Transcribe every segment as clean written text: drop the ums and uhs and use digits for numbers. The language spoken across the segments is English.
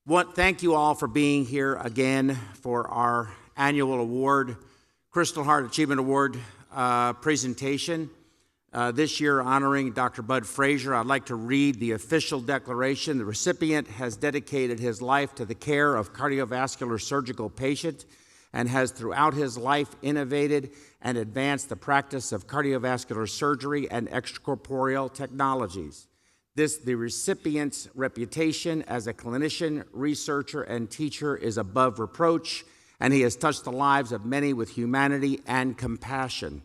Thank you all for being here again for our annual award, Crystal Heart Achievement Award presentation. This year honoring Dr. Bud Frazier. I'd like to read the official declaration. The recipient has dedicated his life to the care of cardiovascular surgical patients and has throughout his life innovated and advanced the practice of cardiovascular surgery and extracorporeal technologies. The recipient's reputation as a clinician, researcher, and teacher is above reproach, and he has touched the lives of many with humanity and compassion.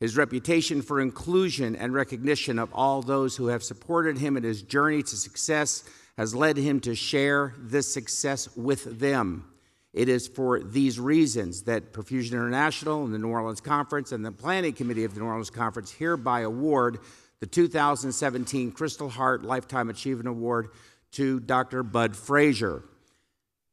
His reputation for inclusion and recognition of all those who have supported him in his journey to success has led him to share this success with them. It is for these reasons that Perfusion International and the New Orleans Conference and the Planning Committee of the New Orleans Conference hereby award the 2017 Crystal Heart Lifetime Achievement Award to Dr. Bud Frazier.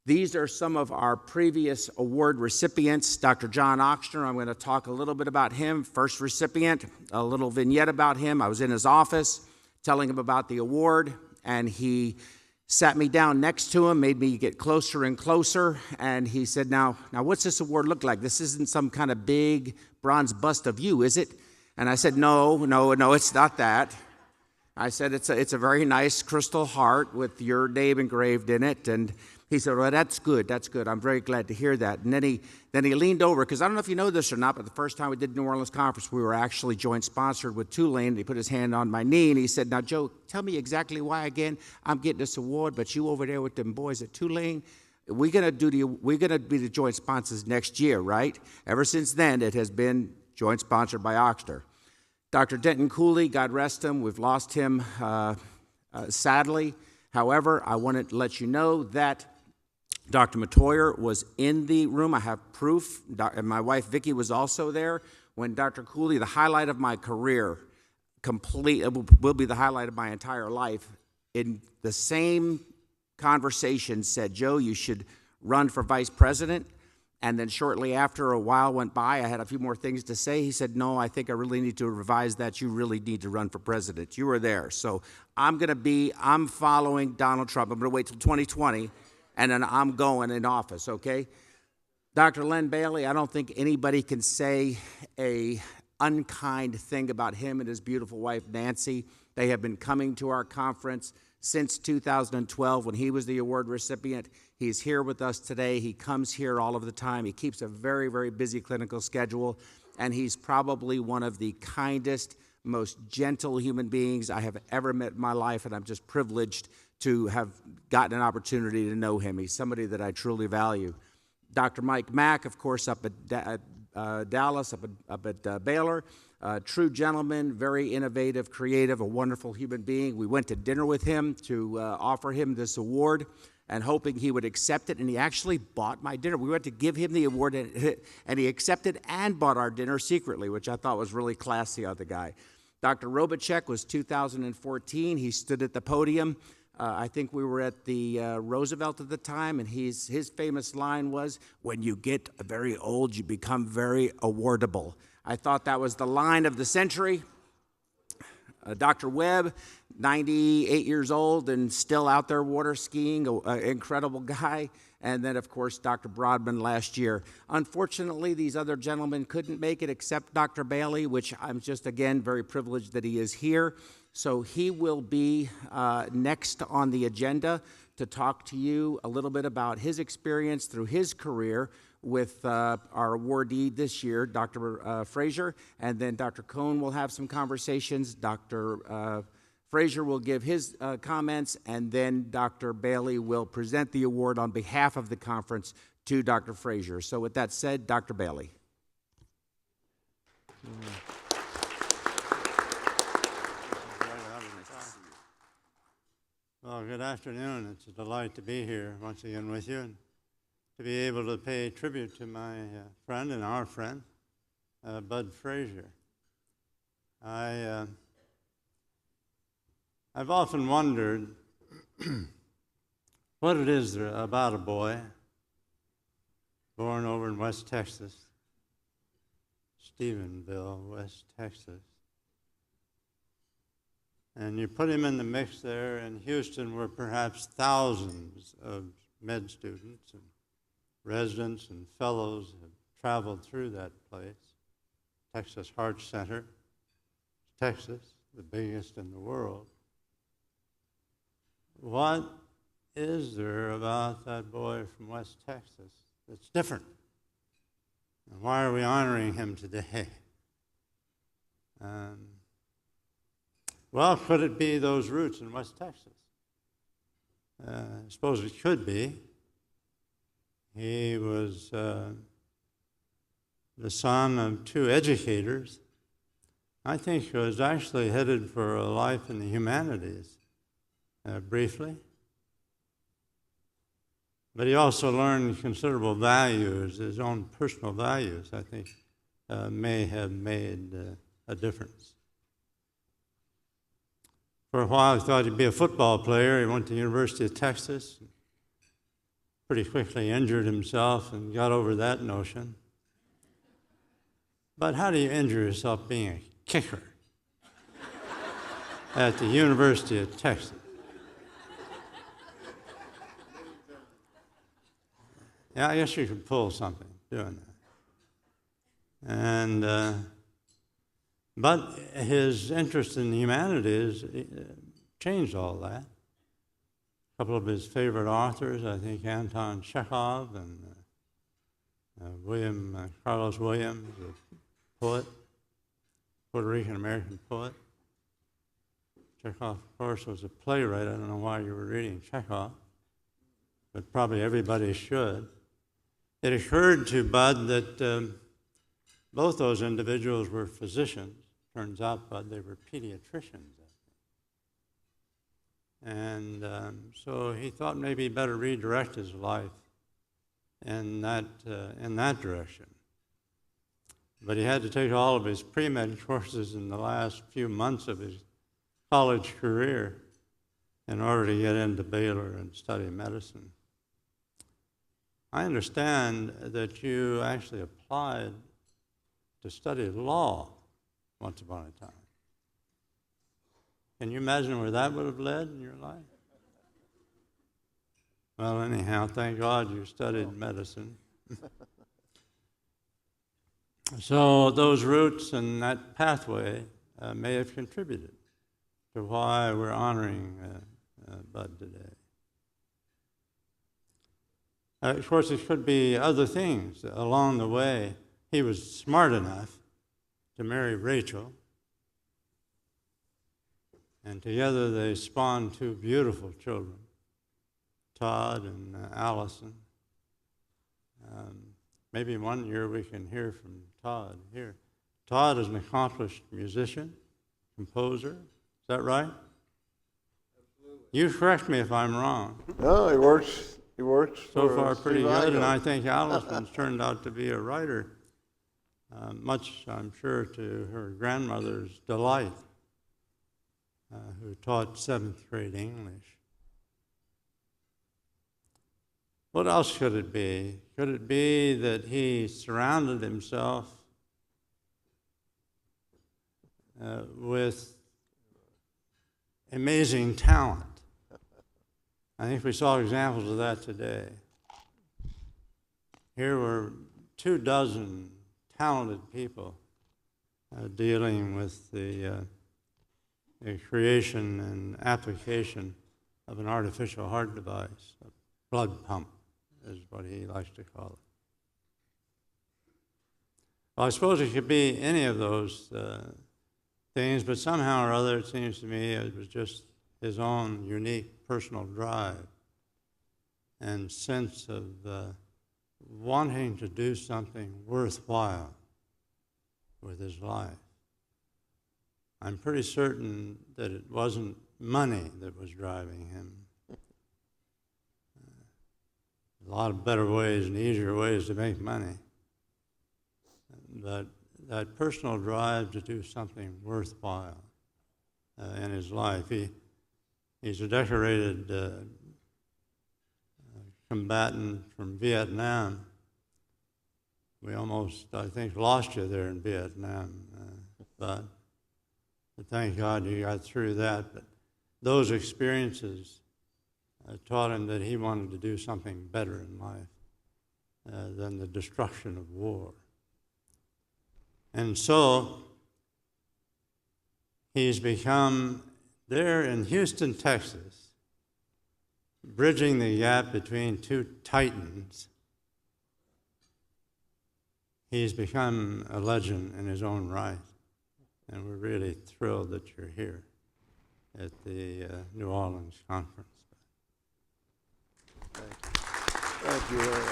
These are some of our previous award recipients. Dr. John Ochsner, I'm going to talk a little bit about him. First recipient, a little vignette about him. I was in his office telling him about the award, and he sat me down next to him, made me get closer and closer, and he said, now what's this award look like? This isn't some kind of big bronze bust of you, is it? And I said, no, it's not that. I said, it's a very nice crystal heart with your name engraved in it. And he said, well, that's good. I'm very glad to hear that. And then he leaned over, because I don't know if you know this or not, but the first time we did the New Orleans Conference, we were actually joint sponsored with Tulane. He put his hand on my knee, and he said, now, Joe, tell me exactly why, again, I'm getting this award, but you over there with them boys at Tulane, we're gonna be the joint sponsors next year, right? Ever since then, it has been joint sponsored by Ochsner. Dr. Denton Cooley, God rest him, we've lost him sadly. However, I wanted to let you know that Dr. Matoyer was in the room. I have proof, and my wife Vicki was also there when Dr. Cooley, the highlight of my career, will be the highlight of my entire life, in the same conversation said, Joe, you should run for vice president. And then shortly after, a while went by, I had a few more things to say. He said, no, I think I really need to revise that. You really need to run for president. You were there. So I'm following Donald Trump. I'm going to wait till 2020, and then I'm going in office, okay? Dr. Len Bailey, I don't think anybody can say a unkind thing about him and his beautiful wife, Nancy. They have been coming to our conference since 2012 when he was the award recipient. He's here with us today. He comes here all of the time. He keeps a very, very busy clinical schedule, and he's probably one of the kindest, most gentle human beings I have ever met in my life, and I'm just privileged to have gotten an opportunity to know him. He's somebody that I truly value. Dr. Mike Mack, of course, up at Dallas, up at Baylor. True gentleman, very innovative, creative, a wonderful human being. We went to dinner with him to offer him this award and hoping he would accept it, and he actually bought my dinner. We went to give him the award, and he accepted and bought our dinner secretly, which I thought was really classy of the guy. Dr. Robacek was 2014. He stood at the podium. I think we were at the Roosevelt at the time, and his famous line was, when you get very old, you become very awardable. I thought that was the line of the century. Dr. Webb, 98 years old and still out there water skiing, an incredible guy. And then, of course, Dr. Broadman last year. Unfortunately, these other gentlemen couldn't make it except Dr. Bailey, which I'm just, again, very privileged that he is here. So he will be next on the agenda to talk to you a little bit about his experience through his career with our awardee this year, Dr. Frazier, and then Dr. Cohn will have some conversations. Dr. Frazier will give his comments, and then Dr. Bailey will present the award on behalf of the conference to Dr. Frazier. So with that said, Dr. Bailey. Well, good afternoon. It's a delight to be here once again with you and to be able to pay tribute to my friend and our friend, Bud Frazier. I've often wondered what it is about a boy born over in West Texas, Stephenville, West Texas, And you put him in the mix there in Houston, where perhaps thousands of med students and residents and fellows have traveled through that place, Texas Heart Center, Texas, the biggest in the world. What is there about that boy from West Texas that's different? And why are we honoring him today? Well, could it be those roots in West Texas? I suppose it could be. He was the son of two educators. I think he was actually headed for a life in the humanities, briefly. But he also learned considerable values, his own personal values, I think, may have made a difference. For a while, he thought he'd be a football player. He went to the University of Texas, pretty quickly injured himself and got over that notion. But how do you injure yourself being a kicker at the University of Texas? Yeah, I guess you could pull something doing that. And but his interest in the humanities changed all that. A couple of his favorite authors, I think Anton Chekhov and Carlos Williams, a poet, Puerto Rican-American poet. Chekhov, of course, was a playwright. I don't know why you were reading Chekhov, but probably everybody should. It occurred to Bud that both those individuals were physicians. Turns out, Bud, they were pediatricians. And so he thought maybe he'd better redirect his life in that direction. But he had to take all of his pre-med courses in the last few months of his college career in order to get into Baylor and study medicine. I understand that you actually applied to study law once upon a time. Can you imagine where that would have led in your life? Well, anyhow, thank God you studied medicine. So those roots and that pathway may have contributed to why we're honoring Bud today. Of course, it could be other things along the way. He was smart enough to marry Rachel, and together they spawned two beautiful children, Todd and Allison. Maybe one year we can hear from Todd here. Todd is an accomplished musician, composer. Is that right? Absolutely. You correct me if I'm wrong. No, he works. He works So for far pretty good, and Steve I think Allison's turned out to be a writer, much, I'm sure, to her grandmother's delight, who taught 7th grade English. What else could it be? Could it be that he surrounded himself with amazing talent? I think we saw examples of that today. Here were 24 talented people dealing with the creation and application of an artificial heart device, a blood pump is what he likes to call it. Well, I suppose it could be any of those things, but somehow or other it seems to me it was just his own unique personal drive and sense of wanting to do something worthwhile with his life. I'm pretty certain that it wasn't money that was driving him. A lot of better ways and easier ways to make money. But that personal drive to do something worthwhile in his life. He's a decorated combatant from Vietnam. We almost, I think, lost you there in Vietnam, but But thank God he got through that. But those experiences taught him that he wanted to do something better in life than the destruction of war. And so he's become, there in Houston, Texas, bridging the gap between two titans. He's become a legend in his own right. And we're really thrilled that you're here at the New Orleans conference. Thank you very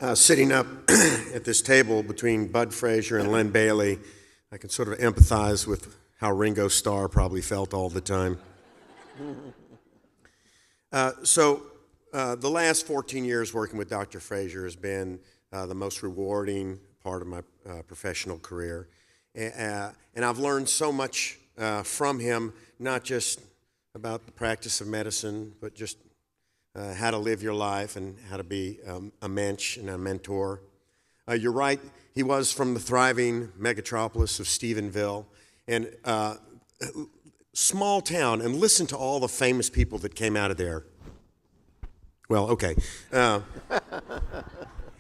much. Sitting up at this table between Bud Frazier and Len Bailey, I can sort of empathize with how Ringo Starr probably felt all the time. The last 14 years working with Dr. Frazier has been the most rewarding part of my professional career. And I've learned so much from him, not just about the practice of medicine, but just how to live your life and how to be a mensch and a mentor. You're right, he was from the thriving megatropolis of Stephenville, and small town, and listen to all the famous people that came out of there. Well, okay. And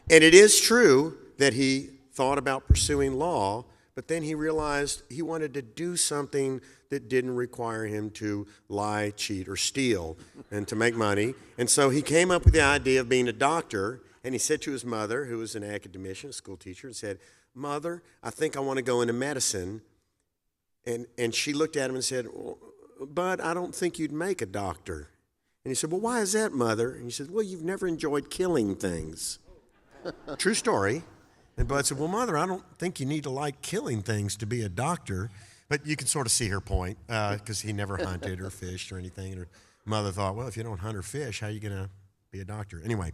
it is true that he thought about pursuing law, but then he realized he wanted to do something that didn't require him to lie, cheat, or steal and to make money. And so he came up with the idea of being a doctor, and he said to his mother, who was an academician, a school teacher, and said, "Mother, I think I want to go into medicine." And she looked at him and said, "Well, Bud, I don't think you'd make a doctor." And he said, "Well, why is that, Mother?" And he said, "Well, you've never enjoyed killing things." True story. And Bud said, "Well, Mother, I don't think you need to like killing things to be a doctor." But you can sort of see her point, because he never hunted or fished or anything. And her mother thought, well, if you don't hunt or fish, how are you going to be a doctor? Anyway,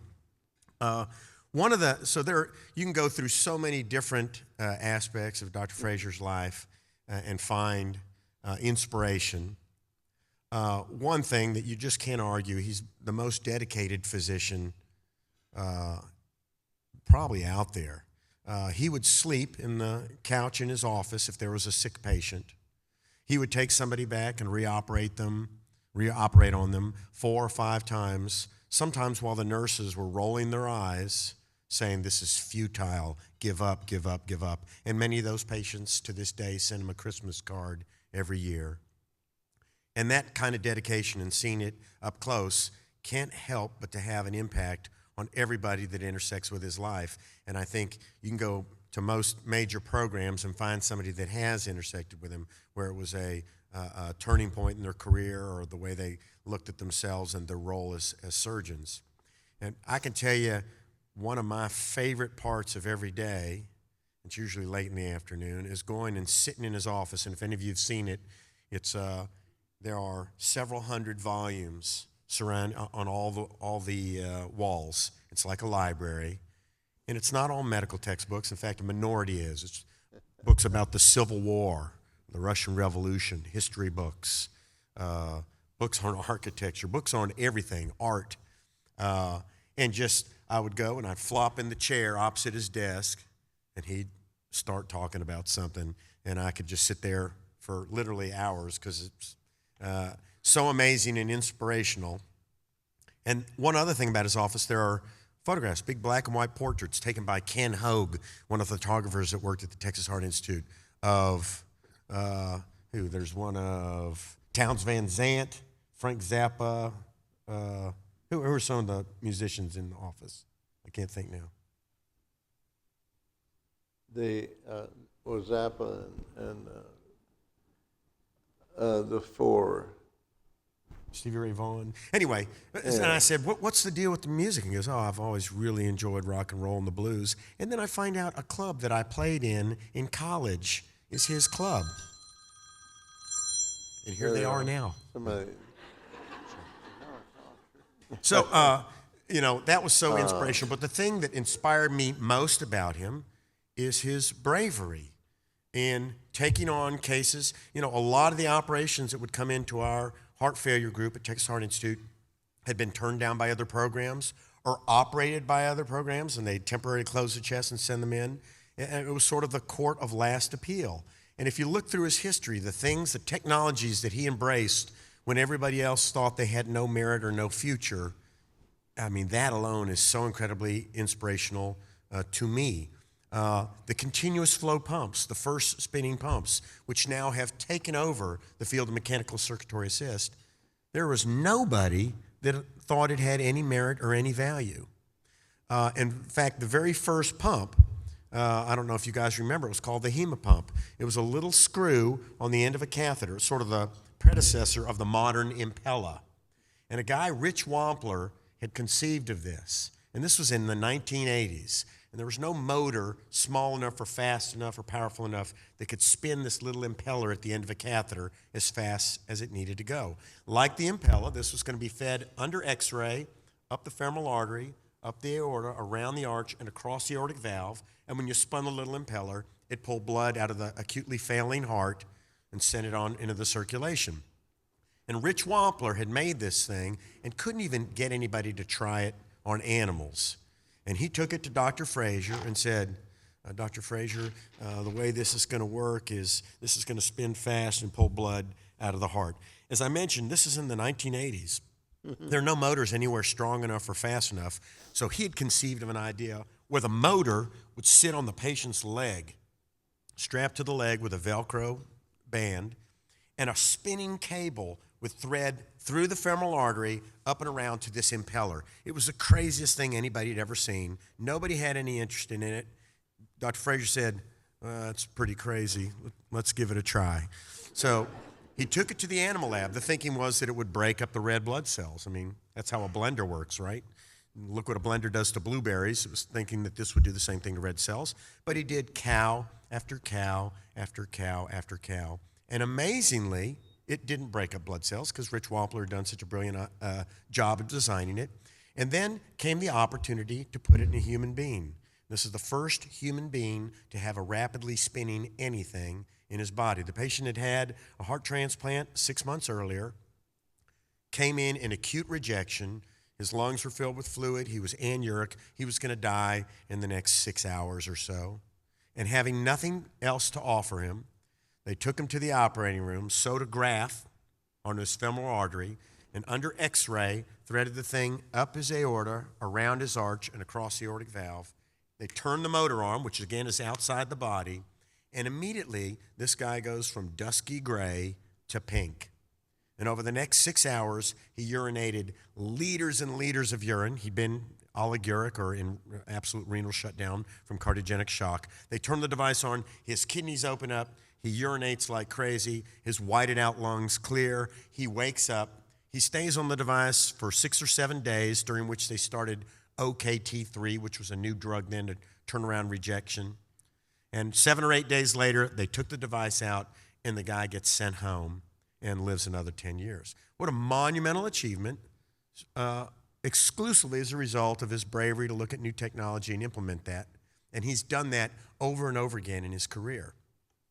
you can go through so many different aspects of Dr. Frazier's life and find inspiration. One thing that you just can't argue, he's the most dedicated physician probably out there. He would sleep in the couch in his office if there was a sick patient. He would take somebody back and reoperate on them 4 or 5 times, sometimes while the nurses were rolling their eyes, saying, "This is futile, give up, give up, give up." And many of those patients to this day send him a Christmas card every year. And that kind of dedication and seeing it up close can't help but to have an impact on everybody that intersects with his life. And I think you can go to most major programs and find somebody that has intersected with him, where it was a turning point in their career or the way they looked at themselves and their role as surgeons. And I can tell you, one of my favorite parts of every day, it's usually late in the afternoon, is going and sitting in his office. And if any of you have seen it, there are several hundred volumes surround on all the walls. It's like a library, and it's not all medical textbooks. In fact, a minority is. It's books about the Civil War, the Russian Revolution, history books, books on architecture, books on everything, art, and just I would go and I'd flop in the chair opposite his desk, and he'd start talking about something, and I could just sit there for literally hours because it's so amazing and inspirational. And one other thing about his office, there are photographs, big black and white portraits taken by Ken Hogue, one of the photographers that worked at the Texas Heart Institute, of there's one of Townes Van Zandt, Frank Zappa. Who are some of the musicians in the office? I can't think now. Zappa and the Four. Stevie Ray Vaughan. Anyway, and I said, what's the deal with the music? And he goes, I've always really enjoyed rock and roll and the blues. And then I find out a club that I played in college is his club. And here they are now. So, that was so inspirational. But the thing that inspired me most about him is his bravery in taking on cases. A lot of the operations that would come into our heart failure group at Texas Heart Institute had been turned down by other programs, or operated by other programs, and they temporarily close the chest and send them in. And it was sort of the court of last appeal. And if you look through his history, the things, the technologies that he embraced when everybody else thought they had no merit or no future, I mean, that alone is so incredibly inspirational to me. The continuous flow pumps, the first spinning pumps, which now have taken over the field of mechanical circulatory assist, there was nobody that thought it had any merit or any value. In fact, the very first pump, I don't know if you guys remember, it was called the hemopump. It was a little screw on the end of a catheter, sort of the predecessor of the modern Impella. And a guy, Rich Wampler, had conceived of this. And this was in the 1980s. And there was no motor small enough or fast enough or powerful enough that could spin this little impeller at the end of a catheter as fast as it needed to go. Like the Impella, this was going to be fed under X-ray, up the femoral artery, up the aorta, around the arch, and across the aortic valve. And when you spun the little impeller, it pulled blood out of the acutely failing heart and sent it on into the circulation. And Rich Wampler had made this thing and couldn't even get anybody to try it on animals. And he took it to Dr. Frazier and said, Dr. Frazier, the way this is going to work is this is going to spin fast and pull blood out of the heart. As I mentioned, this is in the 1980s. There are no motors anywhere strong enough or fast enough. So he had conceived of an idea where the motor would sit on the patient's leg, strapped to the leg with a Velcro band, and a spinning cable with thread through the femoral artery up and around to this impeller. It was the craziest thing anybody had ever seen. Nobody had any interest in it. Dr. Frazier said, that's pretty crazy. Let's give it a try. So he took it to the animal lab. The thinking was that it would break up the red blood cells. I mean, that's how a blender works, right? Look what a blender does to blueberries. It was thinking that this would do the same thing to red cells. But he did cow after cow after cow after cow. And amazingly, it didn't break up blood cells because Rich Wampler had done such a brilliant job of designing it. And then came the opportunity to put it in a human being. This is the first human being to have a rapidly spinning anything in his body. The patient had had a heart transplant 6 months earlier, came in acute rejection. His lungs were filled with fluid. He was anuric. He was going to die in the next 6 hours or so. And having nothing else to offer him, they took him to the operating room, sewed a graft on his femoral artery, and under X-ray, threaded the thing up his aorta, around his arch, and across the aortic valve. They turned the motor on, which again is outside the body, and immediately this guy goes from dusky gray to pink. And over the next 6 hours, he urinated liters and liters of urine. He'd been oliguric or in absolute renal shutdown from cardiogenic shock. They turn the device on, his kidneys open up, he urinates like crazy, his whited out lungs clear, he wakes up, he stays on the device for 6 or 7 days, during which they started OKT3, which was a new drug then to turn around rejection. And 7 or 8 days later, they took the device out, and the guy gets sent home and lives another 10 years. What a monumental achievement, exclusively as a result of his bravery to look at new technology and implement that. And he's done that over and over again in his career.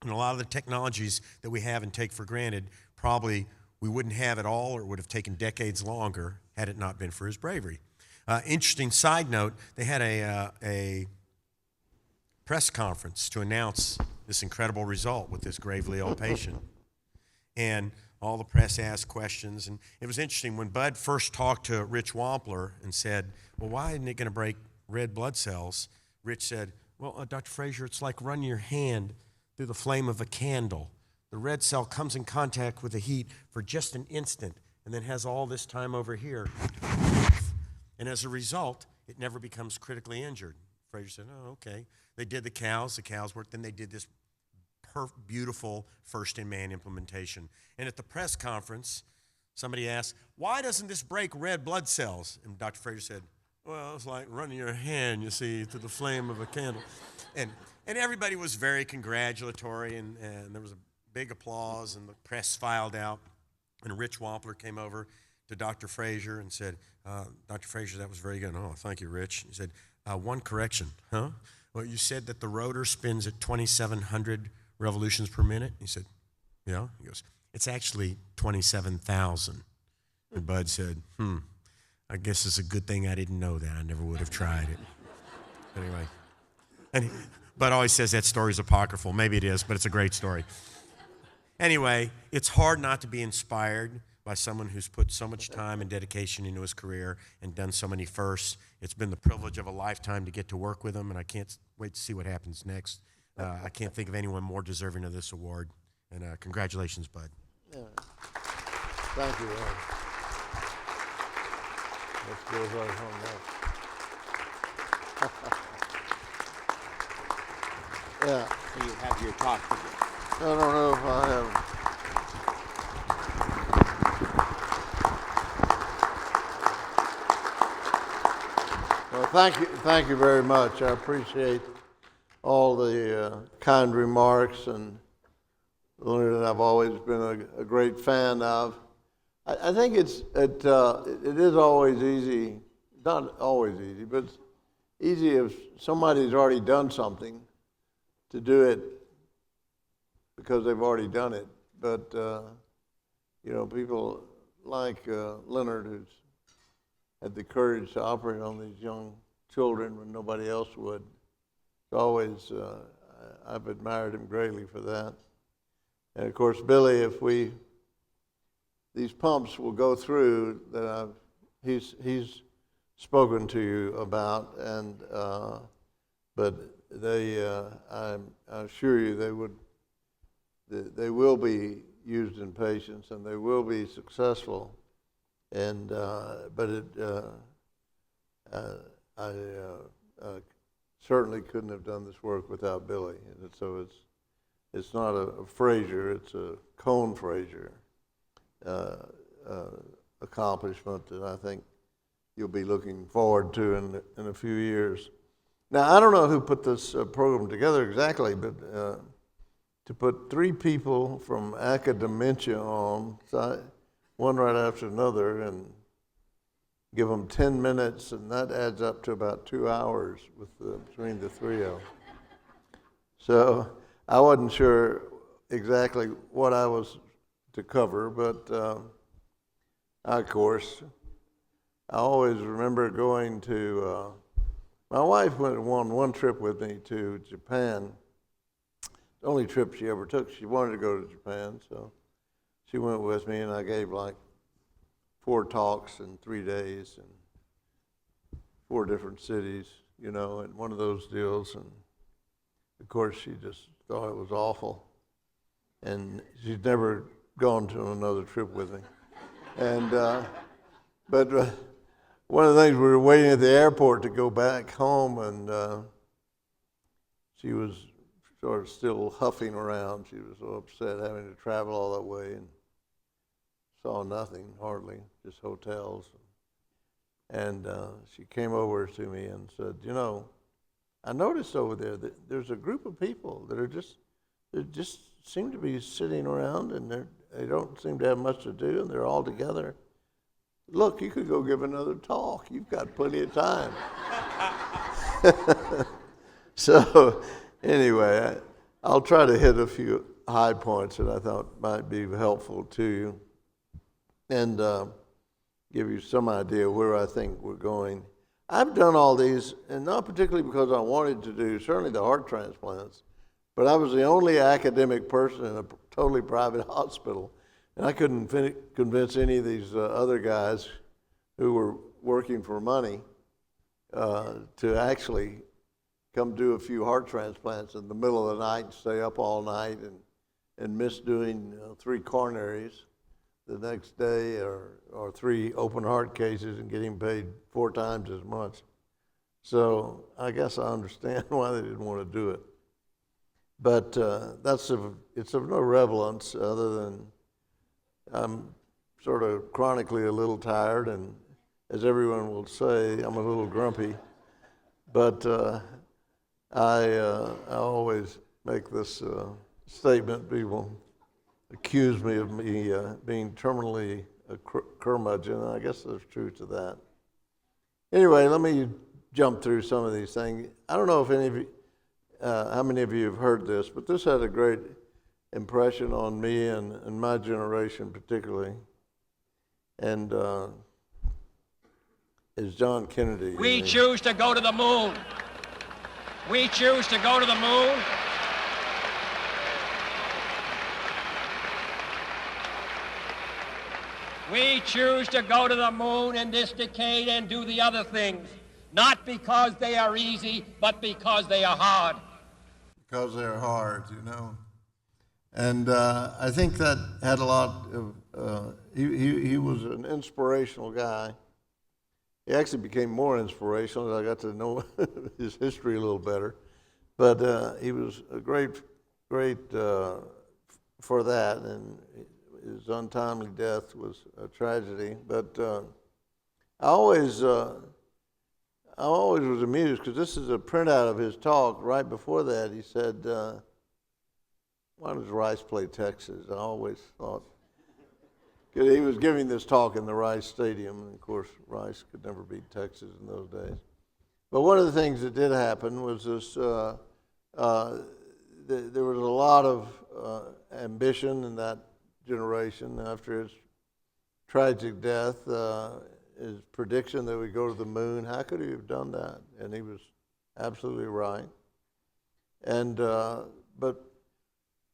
And a lot of the technologies that we have and take for granted, probably we wouldn't have at all, or it would have taken decades longer had it not been for his bravery. Interesting side note, they had a press conference to announce this incredible result with this gravely ill patient. And all the press asked questions. And it was interesting, when Bud first talked to Rich Wampler and said, well, why isn't it going to break red blood cells? Rich said, well, Dr. Frazier, it's like running your hand through the flame of a candle. The red cell comes in contact with the heat for just an instant and then has all this time over here. And as a result, it never becomes critically injured. Frazier said, oh, okay. They did the cows worked, then they did this beautiful first-in-man implementation. And at the press conference, somebody asked, why doesn't this break red blood cells? And Dr. Frazier said, well, it's like running your hand, you see, through the flame of a candle. And everybody was very congratulatory, and there was a big applause, and the press filed out. And Rich Wampler came over to Dr. Frazier and said, Dr. Frazier, that was very good. Oh, thank you, Rich. He said, one correction, huh? Well, you said that the rotor spins at 2,700 revolutions per minute? He said, yeah. He goes, it's actually 27,000. And Bud said, I guess it's a good thing I didn't know that. I never would have tried it. Anyway, Bud always says that story's apocryphal. Maybe it is, but it's a great story. Anyway, it's hard not to be inspired by someone who's put so much time and dedication into his career and done so many firsts. It's been the privilege of a lifetime to get to work with him, and I can't wait to see what happens next. I can't think of anyone more deserving of this award. And congratulations, Bud. Yeah. Thank you, Ron. Let's go right home now. Yeah, So you have your talk to give. I don't know if I have. Well, thank you very much. I appreciate all the kind remarks, and Leonard, I've always been a great fan of. I think it is always easy, not always easy, but it's easy if somebody's already done something to do it because they've already done it. But people like Leonard, who's had the courage to operate on these young children when nobody else would. It's always, I've admired him greatly for that. And of course, Billy, these pumps will go through that he's spoken to you about, and but I assure you they will be used in patients and they will be successful. And I certainly couldn't have done this work without Billy. And so it's not a Frazier, it's a Cone Frazier accomplishment that I think you'll be looking forward to in a few years. Now, I don't know who put this program together exactly, but to put 3 people from academia on, one right after another, and give them 10 minutes, and that adds up to about 2 hours between the 3 of them. So I wasn't sure exactly what I was to cover, but of course, I always remember going to, my wife went on one trip with me to Japan. The only trip she ever took. She wanted to go to Japan, so she went with me, and I gave like 4 talks in 3 days in 4 different cities, and one of those deals. And of course, she just thought it was awful, and she's never gone to another trip with me. And but one of the things, we were waiting at the airport to go back home, and she was sort of still huffing around. She was so upset having to travel all that way and saw nothing, hardly, just hotels. And she came over to me and said, I noticed over there that there's a group of people that they just seem to be sitting around, and they don't seem to have much to do, and they're all together. Look, you could go give another talk. You've got plenty of time. So anyway, I'll try to hit a few high points that I thought might be helpful to you, and give you some idea where I think we're going. I've done all these, and not particularly because I wanted to do, certainly the heart transplants, but I was the only academic person in a totally private hospital, and I couldn't convince any of these other guys who were working for money to actually come do a few heart transplants in the middle of the night and stay up all night and miss doing 3 coronaries the next day, or 3 open heart cases and getting paid 4 times as much. So I guess I understand why they didn't want to do it. But it's of no relevance other than I'm sort of chronically a little tired, and as everyone will say, I'm a little grumpy. But I always make this statement. People accuse me of being terminally a curmudgeon, and I guess there's truth to that. Anyway, let me jump through some of these things. I don't know if any of you, how many of you have heard this, but this had a great impression on me and my generation particularly. And is John Kennedy. We choose to go to the moon. We choose to go to the moon. We choose to go to the moon in this decade and do the other things, not because they are easy, but because they are hard. Because they're hard, you know. And I think that had a lot of, he was an inspirational guy. He actually became more inspirational as I got to know his history a little better. But he was a great for that, and his untimely death was a tragedy. But I always was amused because this is a printout of his talk. Right before that, he said, "Why does Rice play Texas?" I always thought, because he was giving this talk in the Rice Stadium, and of course, Rice could never beat Texas in those days. But one of the things that did happen was this: there was a lot of ambition in that generation after his tragic death. His prediction that we go to the moon, how could he have done that? And he was absolutely right. And but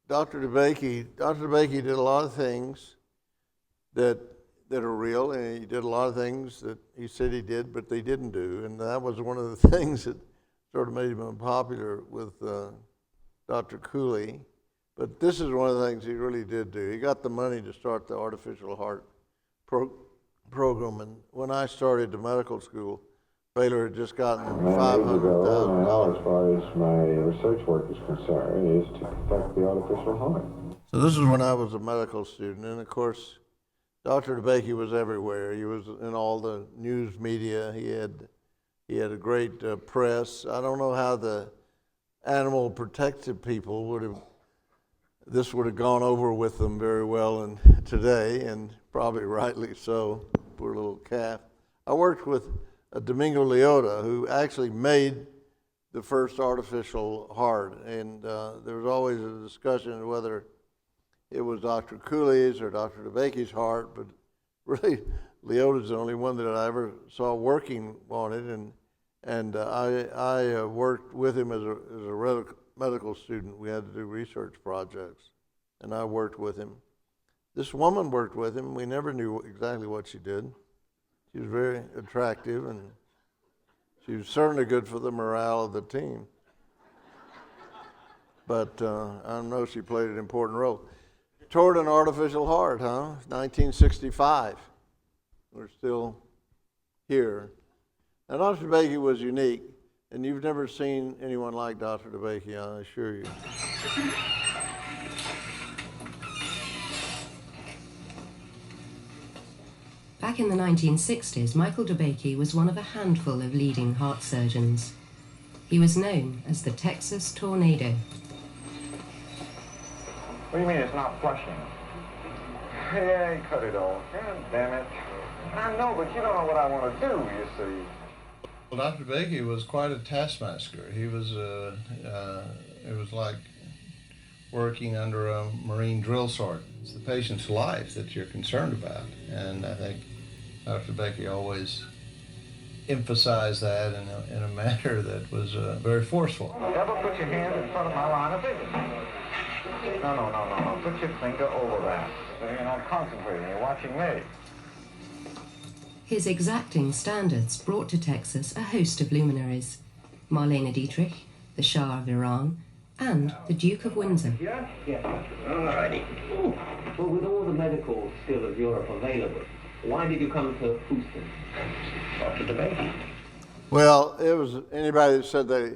Dr. DeBakey did a lot of things that are real, and he did a lot of things that he said he did, but they didn't do. And that was one of the things that sort of made him unpopular with Dr. Cooley. But this is one of the things he really did do. He got the money to start the artificial heart program. And when I started the medical school, Baylor had just gotten $500,000. As far as my research work is concerned, is to perfect the artificial heart. So this is when I was a medical student, and of course, Dr. DeBakey was everywhere. He was in all the news media. He had a great press. I don't know how the animal protective people would have gone over with them very well today, and probably rightly so. Poor little calf. I worked with Domingo Leota, who actually made the first artificial heart, and there was always a discussion of whether it was Dr. Cooley's or Dr. DeBakey's heart, but really Leota's the only one that I ever saw working on it, and I worked with him as a medical student. We had to do research projects, and I worked with him. This woman worked with him. We never knew exactly what she did. She was very attractive, and she was certainly good for the morale of the team. But I know she played an important role. Toward an artificial heart, huh? 1965. We're still here. Now, Dr. DeBakey was unique, and you've never seen anyone like Dr. DeBakey, I assure you. Back in the 1960s, Michael DeBakey was one of a handful of leading heart surgeons. He was known as the Texas Tornado. What do you mean it's not flushing? Yeah, he cut it off. God damn it. I know, but you don't know what I want to do, you see. Well, Dr. DeBakey was quite a taskmaster. He was, it was like working under a Marine drill sergeant. It's the patient's life that you're concerned about. And I think Dr. DeBakey always emphasized that in a manner that was very forceful. Never put your hand in front of my line of vision. No. Put your finger over that. So you're not concentrating. You're watching me. His exacting standards brought to Texas a host of luminaries: Marlene Dietrich, the Shah of Iran, and the Duke of Windsor. Yeah. All righty. Well, with all the medical skill of Europe available, why did you come to Houston? Dr. DeBakey. Well, it was anybody that said they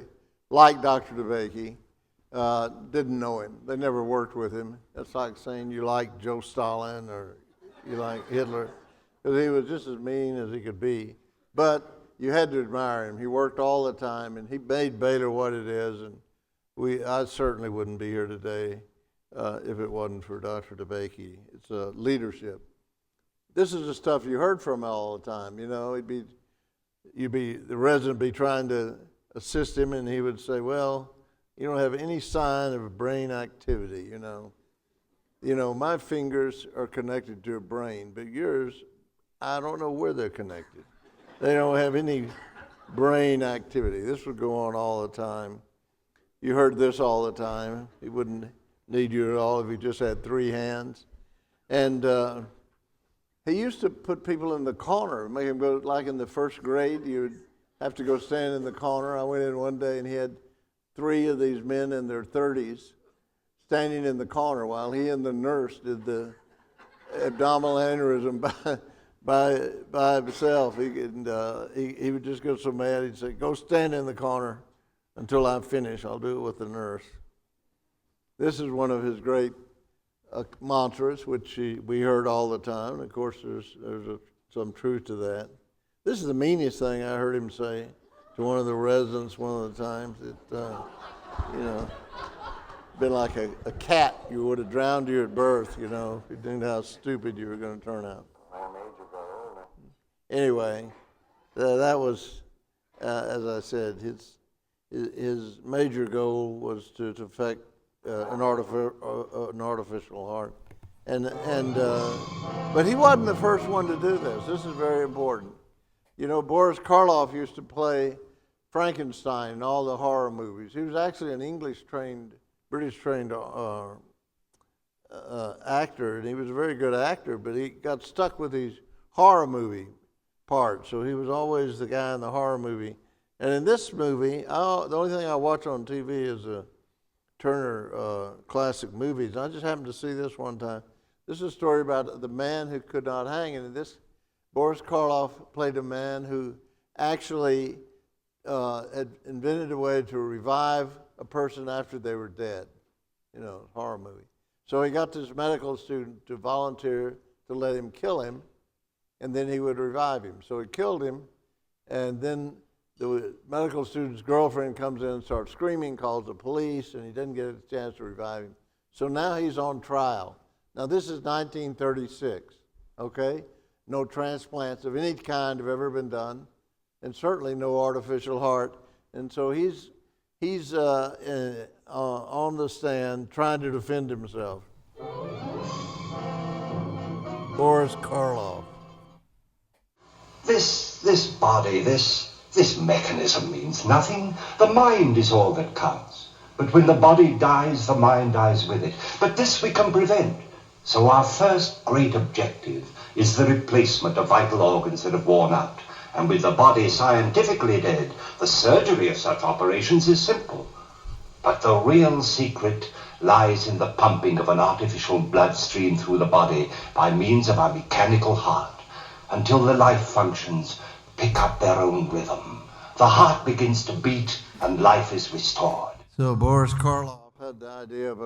liked Dr. DeBakey didn't know him. They never worked with him. That's like saying you like Joe Stalin or you like Hitler, because he was just as mean as he could be. But you had to admire him. He worked all the time, and he made Baylor what it is. And I certainly wouldn't be here today if it wasn't for Dr. DeBakey. It's leadership. This is the stuff you heard from him all the time. You know, the resident would be trying to assist him, and he would say, "Well, you don't have any sign of brain activity, you know. My fingers are connected to a brain, but yours, I don't know where they're connected." They don't have any brain activity. This would go on all the time. You heard this all the time. He wouldn't need you at all if he just had 3 hands. And he used to put people in the corner, make them go, like in the first grade, you would have to go stand in the corner. I went in one day and he had 3 of these men in their 30s standing in the corner while he and the nurse did the abdominal aneurysm by himself. He would just get so mad, he'd say, go stand in the corner until I finish. I'll do it with the nurse. This is one of his great mantras, which we heard all the time. Of course, there's some truth to that. This is the meanest thing I heard him say to one of the residents one of the times. Been like a cat. You would have drowned you at birth, if you didn't know how stupid you were going to turn out. Anyway, that was, as I said, his major goal was to affect an artificial heart, but he wasn't the first one to do this. This is very important. Boris Karloff used to play Frankenstein in all the horror movies. He was actually an British-trained actor, and he was a very good actor, but he got stuck with these horror movie parts, so he was always the guy in the horror movie. And in this movie, the only thing I watch on TV is Turner classic movies. And I just happened to see this one time. This is a story about the man who could not hang, and Boris Karloff played a man who actually had invented a way to revive a person after they were dead, horror movie. So he got this medical student to volunteer to let him kill him, and then he would revive him. So he killed him, and then the medical student's girlfriend comes in and starts screaming, calls the police, and he doesn't get a chance to revive him. So now he's on trial. Now this is 1936, okay? No transplants of any kind have ever been done, and certainly no artificial heart. And so he's on the stand trying to defend himself. Boris Karloff. This body, this mechanism means nothing. The mind is all that counts. But when the body dies, the mind dies with it. But this we can prevent. So our first great objective is the replacement of vital organs that have worn out. And with the body scientifically dead, the surgery of such operations is simple. But the real secret lies in the pumping of an artificial bloodstream through the body by means of a mechanical heart, until the life functions pick up their own rhythm. The heart begins to beat and life is restored. So Boris Karloff had the idea of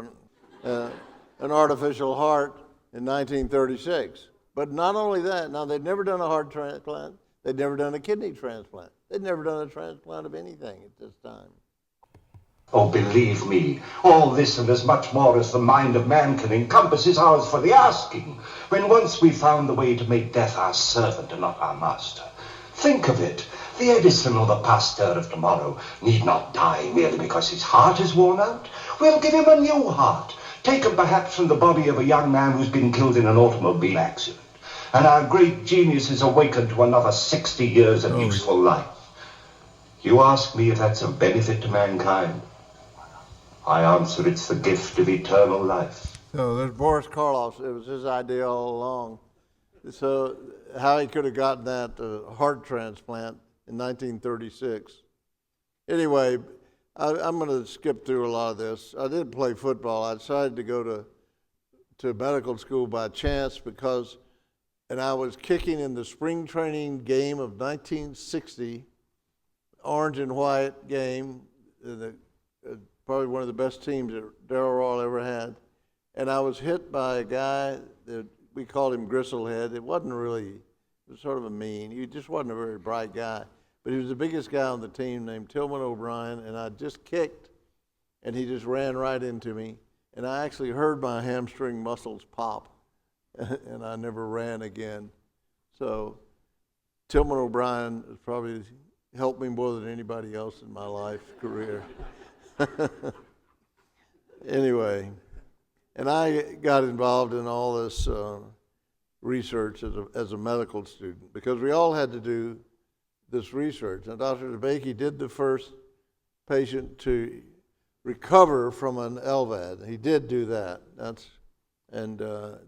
an artificial heart in 1936. But not only that, now they'd never done a heart transplant, they'd never done a kidney transplant, they'd never done a transplant of anything at this time. Oh, believe me, all this and as much more as the mind of man can encompass is ours for the asking, when once we found the way to make death our servant and not our master. Think of it. The Edison or the Pasteur of tomorrow need not die merely because his heart is worn out. We'll give him a new heart, taken perhaps from the body of a young man who's been killed in an automobile accident. And our great genius is awakened to another 60 years of useful life. You ask me if that's of benefit to mankind? I answer it's the gift of eternal life. So there's Boris Karloff. It was his idea all along. So how he could have gotten that heart transplant in 1936. Anyway, I'm going to skip through a lot of this. I did play football. I decided to go to medical school by chance and I was kicking in the spring training game of 1960, orange and white game, probably one of the best teams that Darrell Royal ever had. And I was hit by a guy that we called him Gristlehead. It wasn't really, it was sort of a mean. He just wasn't a very bright guy. But he was the biggest guy on the team named Tillman O'Brien, and I just kicked, and he just ran right into me. And I actually heard my hamstring muscles pop, and I never ran again. So Tillman O'Brien has probably helped me more than anybody else in my life career. Anyway, and I got involved in all this research as a medical student because we all had to do this research. And Dr. DeBakey did the first patient to recover from an LVAD. He did do that.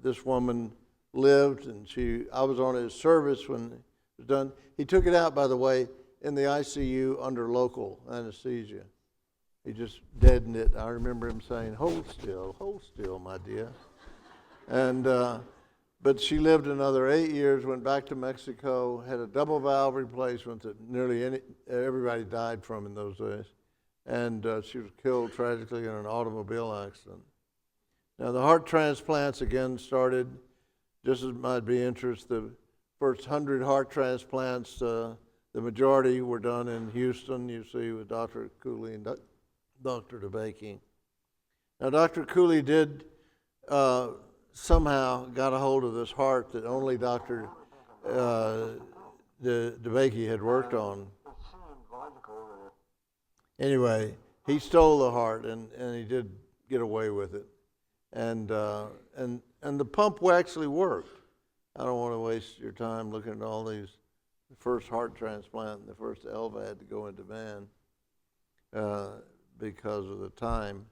This woman lived, and I was on his service when it was done. He took it out, by the way, in the ICU under local anesthesia. He just deadened it. I remember him saying, hold still, my dear. But she lived another 8 years, went back to Mexico, had a double valve replacement that nearly everybody died from in those days. And she was killed tragically in an automobile accident. Now, the heart transplants again started, just as might be interest, the first 100 heart transplants, the majority were done in Houston, you see, with Dr. Cooley and Dr. DeBakey. Now, Dr. Cooley did somehow got a hold of this heart that only Dr. DeBakey had worked on. Anyway, he stole the heart, and he did get away with it. And the pump actually worked. I don't want to waste your time looking at all these, the first heart transplant and the first LVAD to go into man because of the time.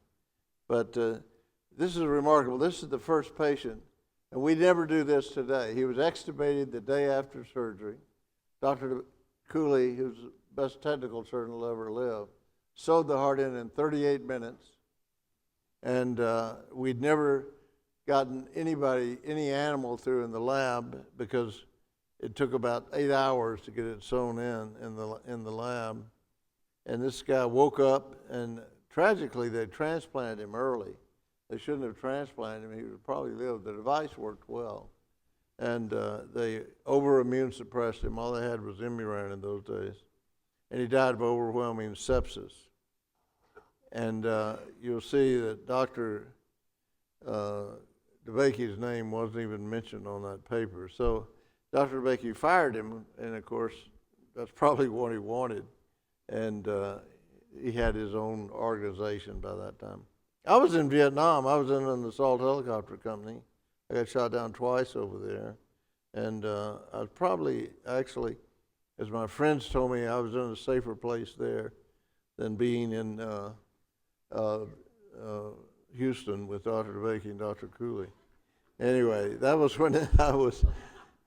But this is remarkable. This is the first patient, and we never do this today. He was extubated the day after surgery. Dr. Cooley, who's the best technical surgeon who'll ever live, sewed the heart in 38 minutes. And we'd never gotten any animal through in the lab because it took about 8 hours to get it sewn in the lab. And this guy woke up, and tragically, they transplanted him early. They shouldn't have transplanted him. He would probably live. The device worked well. And they over-immune suppressed him. All they had was Imuran in those days. And he died of overwhelming sepsis. And you'll see that Dr. DeBakey's name wasn't even mentioned on that paper. So Dr. DeBakey fired him, and of course, that's probably what he wanted. And he had his own organization by that time. I was in Vietnam. I was in an assault helicopter company. I got shot down twice over there. And I was probably, actually, as my friends told me, I was in a safer place there than being in Houston with Dr. DeBakey and Dr. Cooley. Anyway, that was when I was,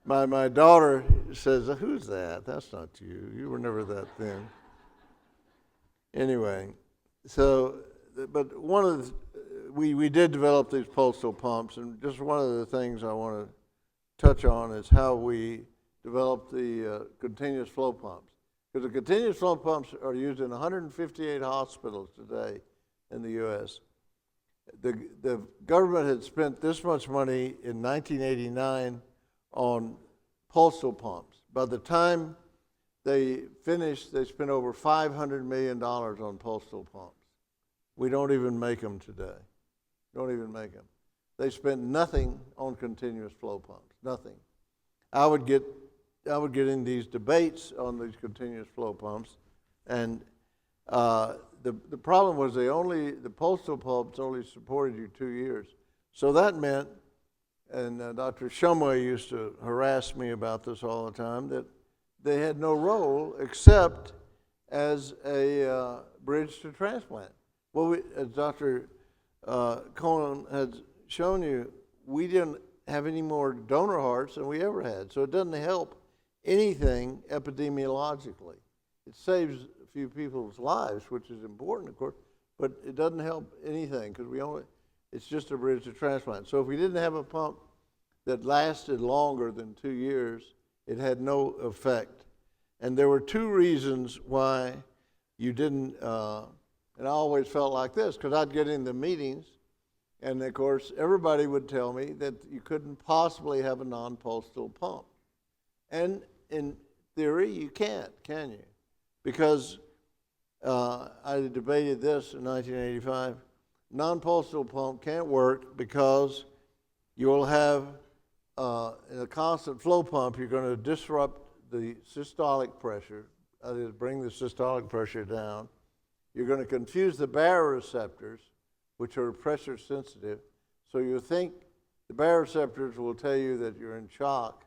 my daughter says, who's that? That's not you. You were never that thin. Anyway, so, but one of the, we did develop these pulsal pumps, and just one of the things I want to touch on is how we developed the continuous flow pumps. Because the continuous flow pumps are used in 158 hospitals today in the U.S. The government had spent this much money in 1989 on pulsal pumps. By the time they finished, they spent over $500 million on pulsal pumps. We don't even make them today. Don't even make them. They spent nothing on continuous flow pumps, nothing. I would get in these debates on these continuous flow pumps, and the problem was the postal pumps only supported you 2 years. So that meant, and Dr. Shumway used to harass me about this all the time, that they had no role except as a bridge to transplant. Well, as Dr. Cohen had shown you, we didn't have any more donor hearts than we ever had. So it doesn't help anything epidemiologically. It saves a few people's lives, which is important, of course, but it doesn't help anything because it's just a bridge to transplant. So if we didn't have a pump that lasted longer than 2 years, it had no effect. And there were two reasons why you didn't, and I always felt like this, because I'd get in the meetings, and of course, everybody would tell me that you couldn't possibly have a non-postal pump. And in theory, you can't, can you? Because I debated this in 1985. Non-postal pump can't work because you'll have, in a constant flow pump, you're going to disrupt the systolic pressure, that is, bring the systolic pressure down. You're going to confuse the baroreceptors, which are pressure sensitive. So you think the baroreceptors will tell you that you're in shock,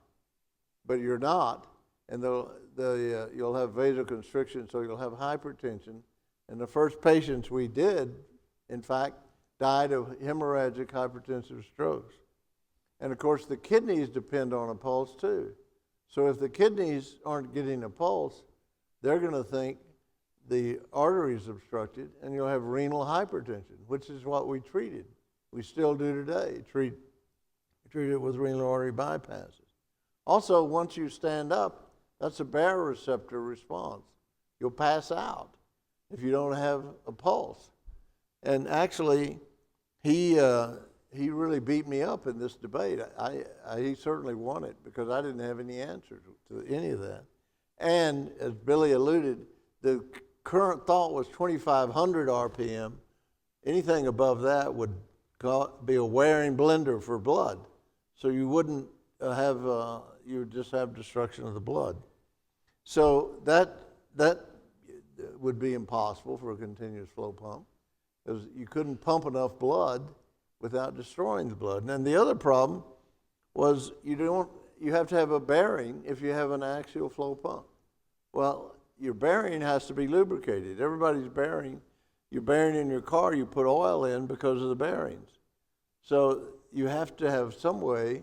but you're not. and you'll have vasoconstriction, so you'll have hypertension. And the first patients we did, in fact, died of hemorrhagic hypertensive strokes. And of course, the kidneys depend on a pulse too. So if the kidneys aren't getting a pulse, they're going to think the artery is obstructed, and you'll have renal hypertension, which is what we treated. We still do today, treat it with renal artery bypasses. Also, once you stand up, that's a baroreceptor response. You'll pass out if you don't have a pulse. And actually, he really beat me up in this debate. He certainly won it because I didn't have any answers to any of that. And as Billy alluded, the current thought was 2,500 RPM. Anything above that would be a wearing blender for blood. So you wouldn't you would just have destruction of the blood. So that would be impossible for a continuous flow pump, because you couldn't pump enough blood without destroying the blood. And then the other problem was you have to have a bearing if you have an axial flow pump. Well, your bearing has to be lubricated. Everybody's bearing, your bearing in your car, you put oil in because of the bearings. So you have to have some way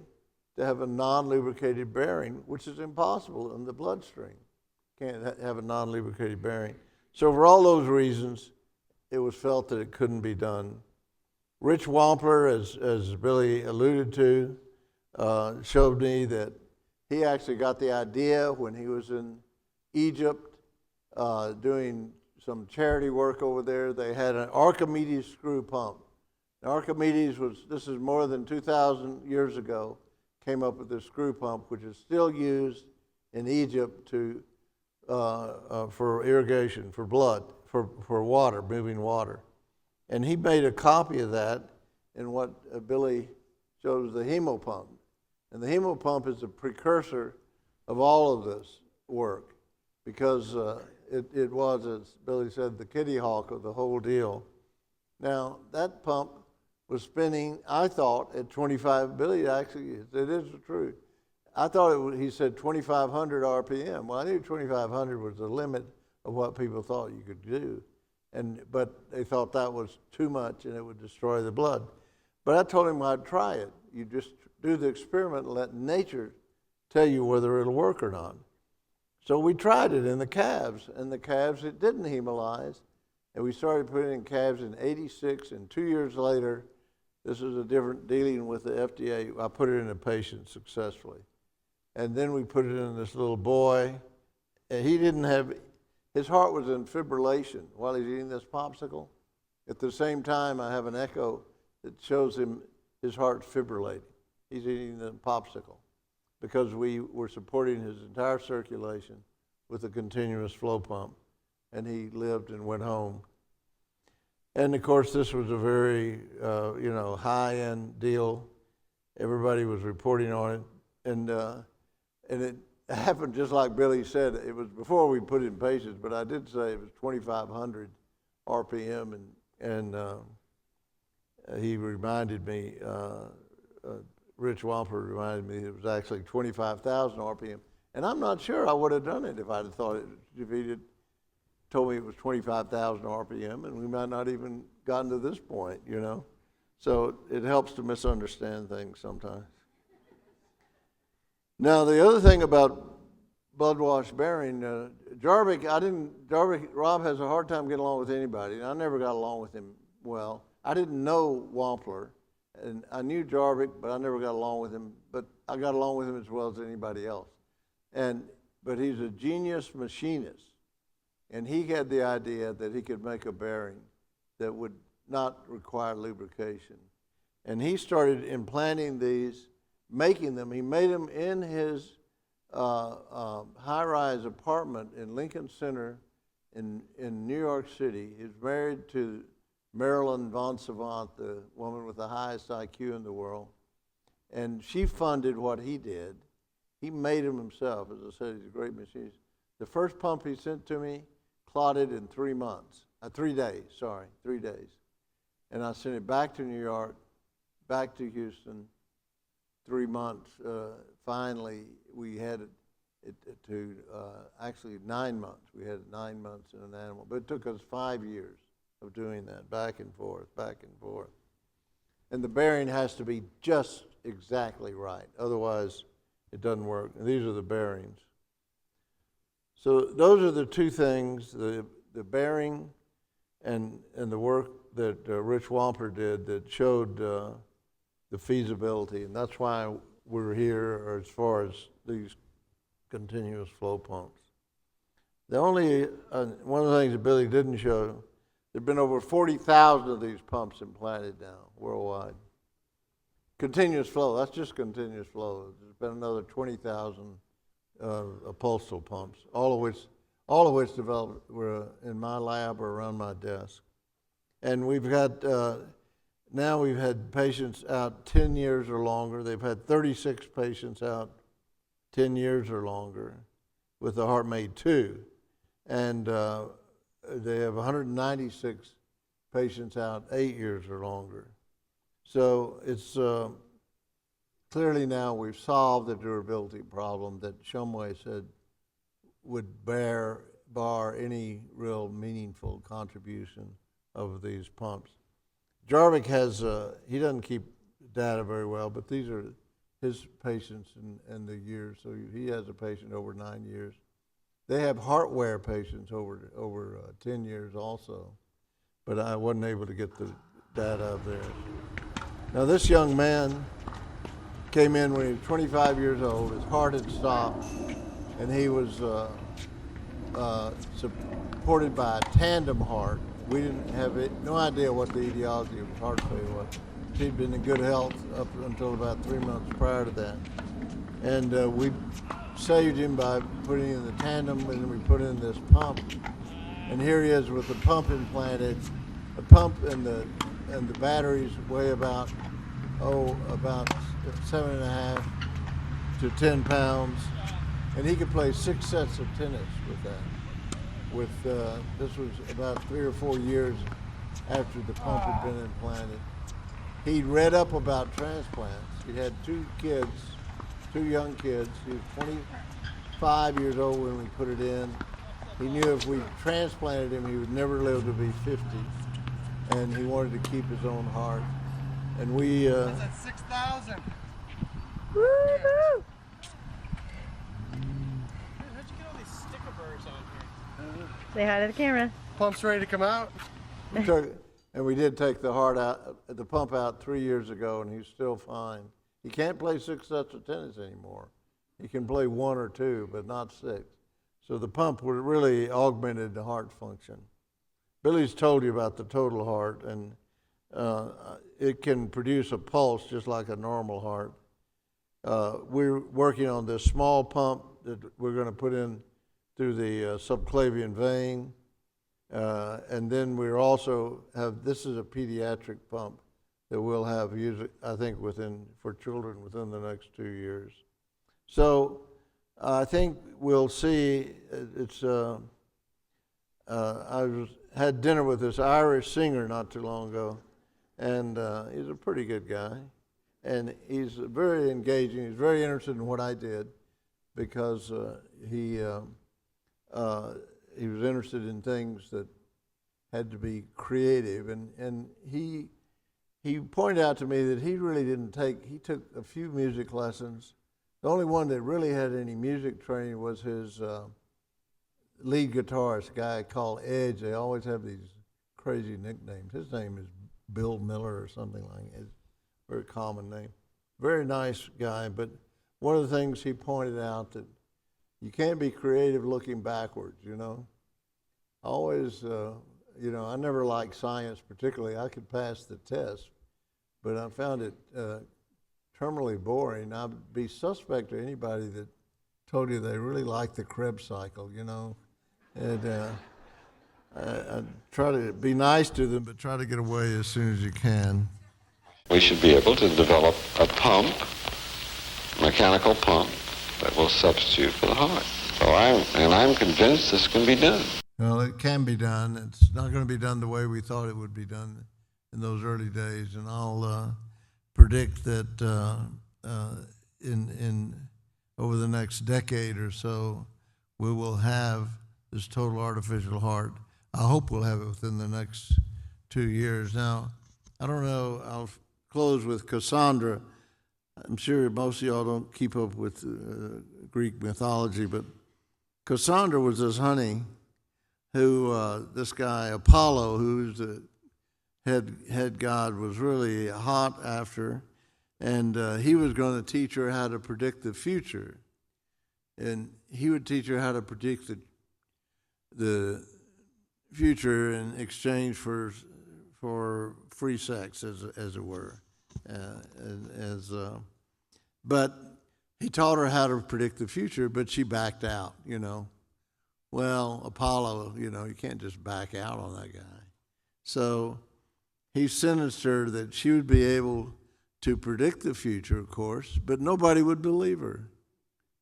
to have a non-lubricated bearing, which is impossible in the bloodstream. Can't have a non-lubricated bearing. So for all those reasons, it was felt that it couldn't be done. Rich Wampler, as Billy alluded to, showed me that he actually got the idea when he was in Egypt doing some charity work over there. They had an Archimedes screw pump. And Archimedes this is more than 2,000 years ago, came up with this screw pump, which is still used in Egypt for irrigation, for blood, for water, moving water. And he made a copy of that in what Billy shows the hemopump. And the hemopump is a precursor of all of this work, because it was, as Billy said, the Kitty Hawk of the whole deal. Now, that pump was spinning, I thought, at 25, Billy actually, it is true. I thought he said 2,500 RPM. Well, I knew 2,500 was the limit of what people thought you could do. But they thought that was too much and it would destroy the blood. But I told him I'd try it. You just do the experiment and let nature tell you whether it'll work or not. So we tried it in the calves, and the calves, it didn't hemolyze. And we started putting in calves in '86, and 2 years later, this was a different dealing with the FDA. I put it in a patient successfully. And then we put it in this little boy, and he didn't have, his heart was in fibrillation while he's eating this popsicle. At the same time, I have an echo that shows him his heart's fibrillating. He's eating the popsicle because we were supporting his entire circulation with a continuous flow pump, and he lived and went home. And of course, this was a very, high-end deal. Everybody was reporting on it, and it happened just like Billy said. It was before we put it in patients, but I did say it was 2,500 RPM, and he reminded me, Rich Wampler reminded me it was actually 25,000 RPM. And I'm not sure I would have done it if I'd have thought if he'd had told me it was 25,000 RPM, and we might not even gotten to this point, So it helps to misunderstand things sometimes. Now, the other thing about blood wash bearing, Rob has a hard time getting along with anybody, and I never got along with him well. I didn't know Wampler, and I knew Jarvik, but I never got along with him, but I got along with him as well as anybody else. But he's a genius machinist, and he had the idea that he could make a bearing that would not require lubrication. And he started implanting these, making them. He made them in his high-rise apartment in Lincoln Center in New York City. He's married to Marilyn von Savant, the woman with the highest IQ in the world. And she funded what he did. He made them himself. As I said, he's a great machinist. The first pump he sent to me clotted in 3 days. And I sent it back to New York, back to Houston, 3 months. Finally, we had it to actually 9 months. We had 9 months in an animal, but it took us 5 years of doing that, back and forth, back and forth. And the bearing has to be just exactly right, otherwise it doesn't work. And these are the bearings. So those are the two things, the bearing and the work that Rich Wampler did that showed the feasibility, and that's why we're here as far as these continuous flow pumps. The only, one of the things that Billy didn't show, there have been over 40,000 of these pumps implanted now worldwide. Continuous flow, that's just continuous flow. There's been another 20,000 pulsal pumps, all of which developed were in my lab or around my desk. And we've got, now we've had patients out 10 years or longer. They've had 36 patients out 10 years or longer with the HeartMate 2. And they have 196 patients out 8 years or longer. So it's clearly now we've solved the durability problem that Shumway said would bar any real meaningful contribution of these pumps. Jarvik has, he doesn't keep data very well, but these are his patients in the years. So he has a patient over 9 years. They have heartware patients over 10 years also, but I wasn't able to get the data up there. Now this young man came in when he was 25 years old. His heart had stopped, and he was supported by a tandem heart. We didn't have no idea what the etiology of his heart failure was. He'd been in good health up until about 3 months prior to that. And we saved him by putting in the tandem, and then we put in this pump. And here he is with the pump implanted. The pump and the batteries weigh about 7.5 to 10 pounds. And he could play 6 sets of tennis with that. This was about 3 or 4 years after the pump had been implanted. He'd read up about transplants. He had 2 kids, 2 young kids. He was 25 years old when we put it in. He knew if we transplanted him, he would never live to be 50. And he wanted to keep his own heart. And we... That's at 6,000. Woo-hoo! How'd you get all these sticker burrs on here? Say hi to the camera. Pump's ready to come out. And we did take the heart out, the pump out 3 years ago, and he's still fine. He can't play 6 sets of tennis anymore. He can play 1 or 2, but not 6. So the pump really augmented the heart function. Billy's told you about the total heart, and it can produce a pulse just like a normal heart. We're working on this small pump that we're going to put in through the subclavian vein. And then we also have, this is a pediatric pump that we'll have, I think, for children within the next 2 years. So I think we'll see, I had dinner with this Irish singer not too long ago, and he's a pretty good guy. And he's very engaging. He's very interested in what I did because he was interested in things that had to be creative, and he pointed out to me that he really he took a few music lessons. The only one that really had any music training was his lead guitarist, a guy called Edge. They always have these crazy nicknames. His name is Bill Miller or something like that. It's a very common name. Very nice guy, but one of the things he pointed out that you can't be creative looking backwards, you know. Always, I never liked science particularly. I could pass the test, but I found it terminally boring. I'd be suspect to anybody that told you they really liked the Krebs cycle, you know. And I try to be nice to them, but try to get away as soon as you can. We should be able to develop a pump, mechanical pump, that will substitute for the heart. So I'm convinced this can be done. Well, it can be done. It's not going to be done the way we thought it would be done in those early days, and I'll predict that in over the next decade or so, we will have this total artificial heart. I hope we'll have it within the next 2 years. Now, I don't know, I'll close with Cassandra. I'm sure most of y'all don't keep up with Greek mythology, but Cassandra was this honey who, this guy Apollo, who's the head god, was really hot after, and he was going to teach her how to predict the future. And he would teach her how to predict the future in exchange for free sex, as it were. But he taught her how to predict the future, but she backed out, you know. Well, Apollo, you know, you can't just back out on that guy. So he sentenced her that she would be able to predict the future, of course, but nobody would believe her.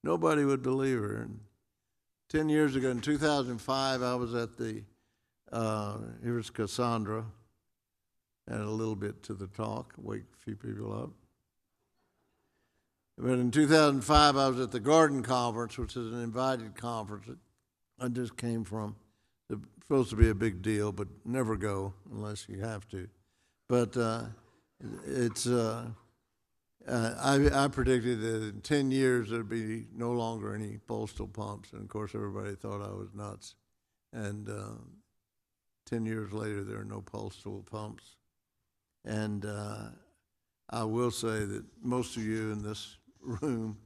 Nobody would believe her. And 10 years ago, in 2005, I was at the, here's Cassandra, and a little bit to the talk, wake a few people up. But in 2005, I was at the Garden Conference, which is an invited conference that I just came from. It's supposed to be a big deal, but never go unless you have to. But I predicted that in 10 years there'd be no longer any postal pumps, and of course everybody thought I was nuts. And 10 years later, there are no postal pumps. And I will say that most of you in this room,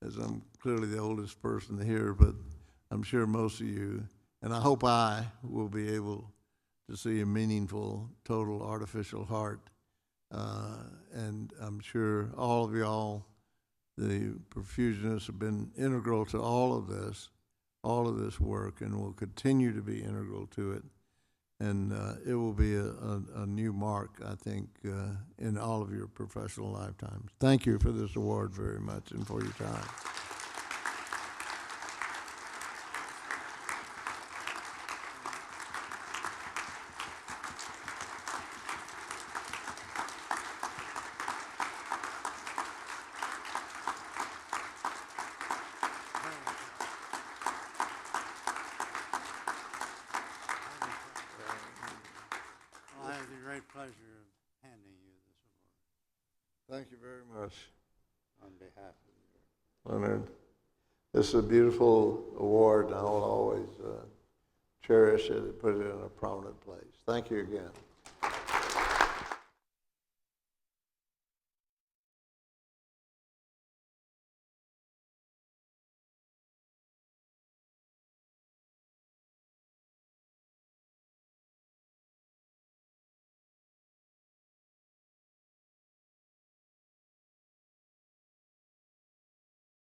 as I'm clearly the oldest person here, but I'm sure most of you, and I hope I will be able to see a meaningful total artificial heart. And I'm sure all of y'all, the perfusionists, have been integral to all of this work, and will continue to be integral to it. And it will be a new mark, I think, in all of your professional lifetimes. Thank you for this award very much and for your time. I have the great pleasure of handing you this award. Thank you very much. On behalf of Leonard, this is a beautiful award, and I will always cherish it and put it in a prominent place. Thank you again.